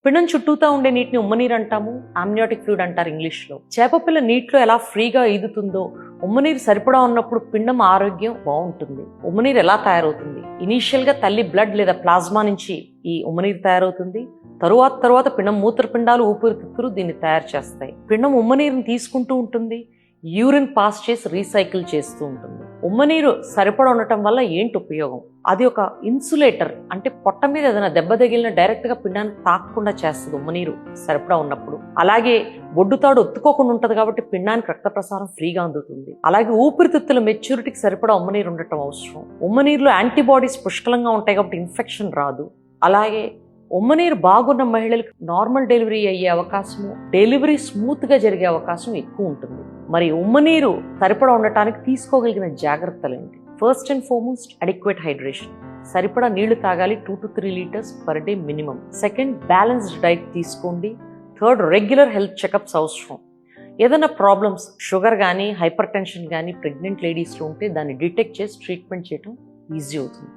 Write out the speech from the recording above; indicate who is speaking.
Speaker 1: పిండం చుట్టూతా ఉండే నీటిని ఉమ్మనీరు అంటాము, ఆమ్నియాటిక్ ఫ్లూయిడ్ అంటారు ఇంగ్లీష్లో. చేపపిల్ల నీటిలో ఎలా ఫ్రీగా ఈదుతుందో ఉమ్మనీరు సరిపడా ఉన్నప్పుడు పిండం ఆరోగ్యం బాగుంటుంది. ఉమ్మనీరు ఎలా తయారవుతుంది? ఇనీషియల్గా తల్లి బ్లడ్ లేదా ప్లాజ్మా నుంచి ఈ ఉమ్మనీరు తయారవుతుంది. తరువాత పిండం మూత్రపిండాలు, ఊపిరితిత్తులు దీన్ని తయారు చేస్తాయి. పిండం ఉమ్మనీరుని తీసుకుంటూ ఉంటుంది, యూరిన్ పాస్ చేసి రీసైకిల్ చేస్తూ ఉంటుంది. ఉమ్మనీరు సరిపడా ఉండటం వల్ల ఏంటి ఉపయోగం? అది ఒక ఇన్సులేటర్, అంటే పొట్ట మీద ఏదైనా దెబ్బ తగిలిన డైరెక్ట్గా పిండానికి తాకకుండా చేస్తుంది ఉమ్మనీరు సరిపడా ఉన్నప్పుడు. అలాగే బొడ్డుతాడు ఒత్తుకోకుండా ఉంటుంది కాబట్టి పిండానికి రక్త ప్రసారం ఫ్రీగా అందుతుంది. అలాగే ఊపిరితిత్తుల మెచ్యూరిటీకి సరిపడా ఉమ్మనీరు ఉండటం అవసరం. ఉమ్మనీరులో యాంటీబాడీస్ పుష్కలంగా ఉంటాయి కాబట్టి ఇన్ఫెక్షన్ రాదు. అలాగే ఉమ్మనీరు బాగున్న మహిళలకు నార్మల్ డెలివరీ అయ్యే అవకాశము, డెలివరీ స్మూత్గా జరిగే అవకాశం ఎక్కువ ఉంటుంది. మరి ఉమ్మనీరు సరిపడా ఉండటానికి తీసుకోగలిగిన జాగ్రత్తలు ఏంటి? First and foremost adequate hydration. సరిపడా నీళ్లు తాగాలి, 2 to 3 liters per day minimum. Second, balanced diet తీసుకోండి. థర్డ్, రెగ్యులర్ హెల్త్ చెకప్స్ అవసరం. ఏదైనా ప్రాబ్లమ్స్, షుగర్ కానీ హైపర్ టెన్షన్ కానీ ప్రెగ్నెంట్ లేడీస్లో ఉంటే దాన్ని డిటెక్ట్ చేసి ట్రీట్మెంట్ చేయడం ఈజీ అవుతుంది.